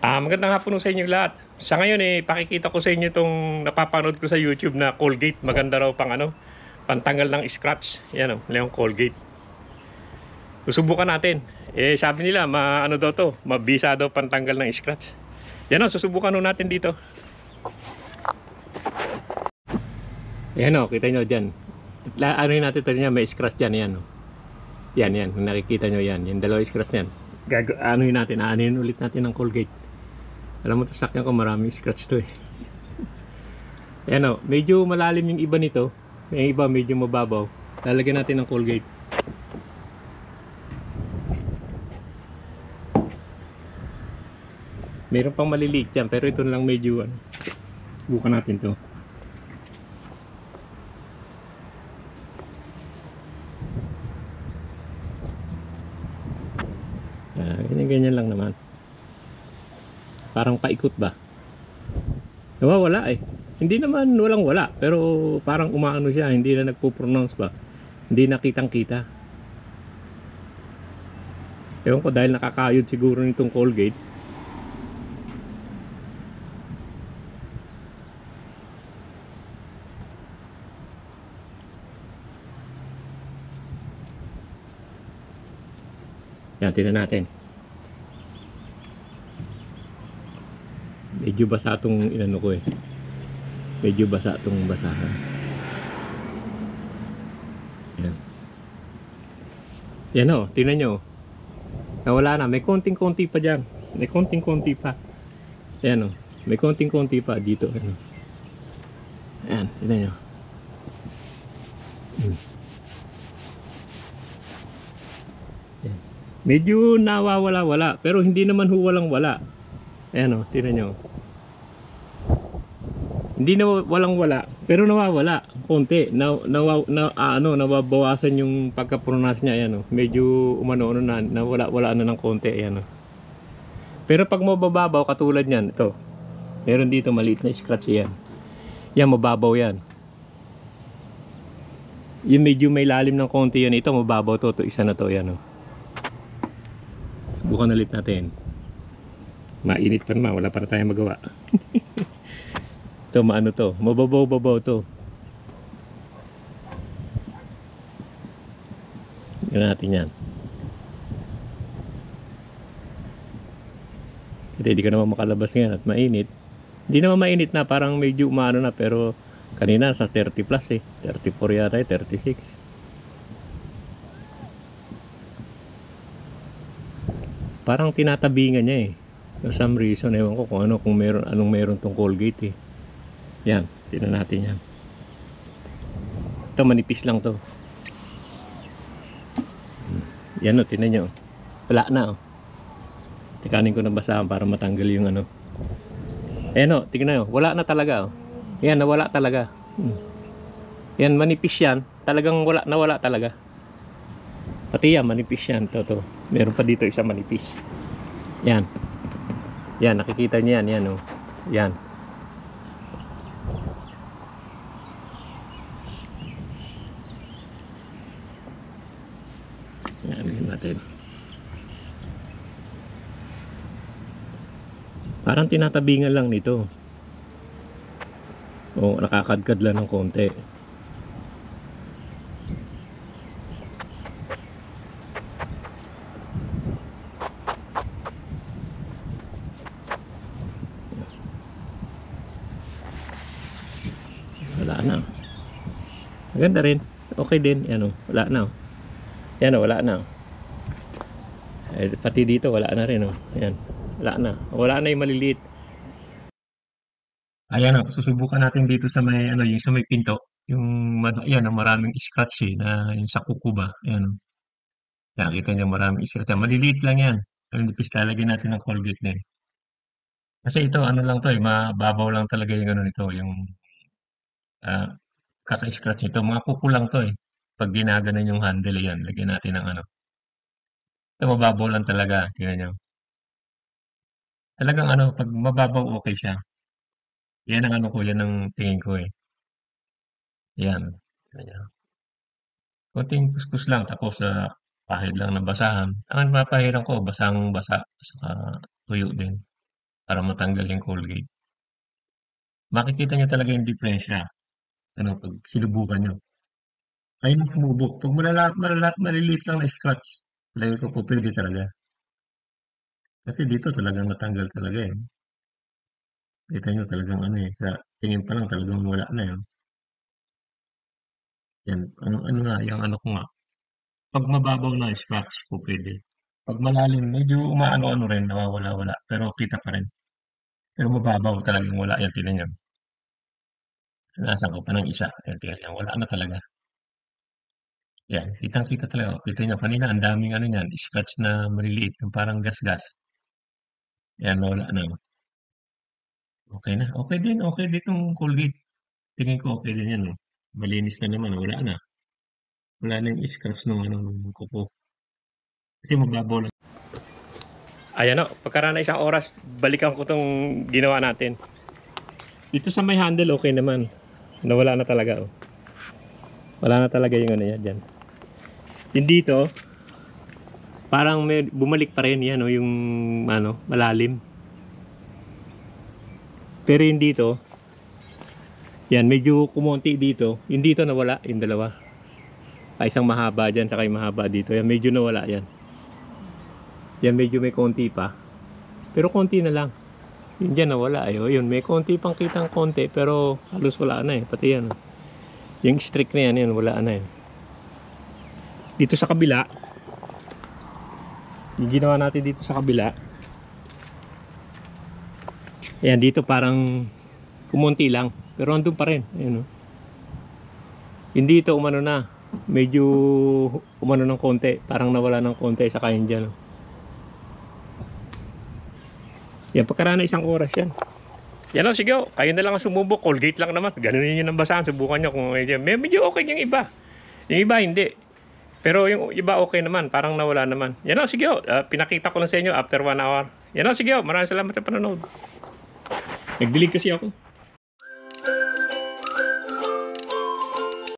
Magandang hapon sa inyong lahat. Sa ngayon pakikita ko sa inyo itong napapanood ko sa YouTube na Colgate. Maganda raw pantanggal ng scratch. Yan yung Colgate. Susubukan natin. Sabi nila, daw to, mabisa daw pantanggal ng scratch. Yan susubukan natin dito. Yan kita nyo dyan. Ano natin ito niya, may scratch dyan, yan. Yan, kung nakikita nyo yan. Yung dalawang scratch yan. Aanuhin ulit natin ng Colgate. Alam mo to, sakyan ko maraming scratch to eh. Ayan medyo malalim yung iba nito. Yung iba medyo mababaw. Lalagyan natin ng Colgate. Meron pang maliliit yan, pero ito lang medyo subukan natin to. Ganyan lang naman. Parang paikot ba? Nawawala eh. Hindi naman walang wala, pero parang umaano siya, hindi na nagpo-pronounce ba. Hindi nakitang kita. Ewan ko dahil nakakayod siguro nitong Colgate. Yan, tingnan natin. Medyo basa itong inano ko eh. Medyo basa itong basahan. Yan. Yan tingnan nyo. Nawala na. May konting-konti pa dyan. May konting-konti pa. Ayan may konting-konti pa dito. Ayan, tingnan nyo. Ayan. Medyo nawawala-wala. Pero hindi naman walang-wala. Ayan tingnan nyo. Hindi na walang-wala, pero nawawala konti. Nababawasan yung pagka-pronounce niya, ayan medyo umano na nawala na ng konti, ayan Pero pag mabababaw katulad niyan, ito. Meron dito maliit na scratch yan. Yan mababaw yan. Yung medyo may lalim ng konti yan, ito mababaw to isa na to, yan Bukan ulit natin. Mainit pa naman, wala pa tayong magawa. Ito maano to, mababaw-babaw to. Gawin natin yan. Hindi ka naman makalabas ngayon at mainit. Hindi naman mainit na, parang medyo umano na, pero kanina sa 30 plus 34 yata 36. Parang tinatabingan niya for some reason, ewan ko kung anong meron tong Colgate Yan, tingnan natin yan. Ito manipis lang to. Yan tingnan nyo. Wala na Tikanin ko na basahan para matanggal yung Ayan tingnan nyo. Wala na talaga Yan, nawala talaga. Yan, manipis yan. Talagang nawala talaga. Pati yan, manipis yan. To. Meron pa dito isa manipis. Yan. Yan, nakikita nyo yan. Yan Yan natin. Parang tinatabingan lang nito. Nakakadkad lang ng konti. Wala na. Maganda rin. Okay din. Wala na. Yan wala na. Pati dito wala na rin Ayan. Wala na yung maliliit. Ayan susubukan natin dito sa may yung sa may pinto. Yung yan maraming scratch na yung sa kuko ba. Ayan. Nakita niyo maraming scratch. Maliliit lang yan. Nipis lalagyan natin ng Colgate din. Kasi ito lang to mababaw lang talaga yung nito, yung kaka-scratch nito. Mga kuko lang to Pag ginaganon yung handle yan, lagyan natin ng ito mababaw lang talaga. Tingnan nyo. Talagang pag mababaw okay siya. Yan ang yan ang tingin ko Yan. Ayan. Konting kuskus lang tapos pahid lang na basahan. Ang mapahiran ko basang basa saka tuyo din. para matanggal yung Colgate. Makikita niyo talaga yung diferensya, ano, 'pag sinubukan niyo. Kayo na sumubok, 'pag maliliit lang na scratch, palagay ko po pupuwede talaga. Kasi dito talagang natanggal talaga, eh. Kita niyo talagang ano, eh, sa tingin pa lang talagang wala na, eh. 'Yan, ang ano nga, yung ano ko nga, 'pag mababaw na scratch pupuwede. 'Pag malalim medyo umaano-ano rin, nawawala-wala, pero kita pa rin. Pero mababaw talagang wala, 'yan tignan niyo. Punasan ko pa ng isa, ayan tignan niyo wala na talaga. 'Yan, kitang-kita talaga, oh, kita niyo kanina ang daming ano niyan, scratch na maliliit, yung parang gasgas. 'Yan nawala na, oh. Okey din 'tong Colgate. Tingin ko okey din 'yan, oh. Malinis na naman, oh, wala na yung scratch nung ano, nung kuko. Kasi mababaw lang. Ayan, oh, pagkaraan ng isang oras, balikan ko 'tong ginawa natin. Dito sa may handle okey naman, nawala na talaga, oh. Wala na talaga yung ano yan diyan. Yung dito, parang may bumalik pa rin yan, oh, yung ano, malalim. Pero yung dito, yan, medyo kumonti dito. Yung dito nawala, yung dalawa. Isang mahaba dyan, saka yung mahaba dito. Yan, medyo nawala yan. Yan, medyo may konti pa. Pero konti na lang. Yun dyan nawala. Ay, oh, yun, may konti pang kitang konti. Pero halos wala na, eh. Pati yan. Yung streak na yan, wala na, eh. Dito sa kabila, yung ginawa natin dito sa kabila, ayan, dito parang kumonti lang. Pero andun pa rin. Ayan, oh. Hindi ito umano na. Medyo umano ng konti. Parang nawala ng konti sa kain dyan, oh. Yan, pagkaraan na isang oras yan. Yan, oh, sige, oh. Kayo na lang ang sumubok. Colgate lang naman. Ganunin nyo ng basahan. Subukan nyo kung medyo okay yung iba. Yung iba hindi. Pero yung iba okay naman. Parang nawala naman. Yan, oh, sige, oh. Pinakita ko lang sa inyo after 1 hour. Yan, oh, sige, oh. Maraming salamat sa panonood. Nag-delete kasi ako.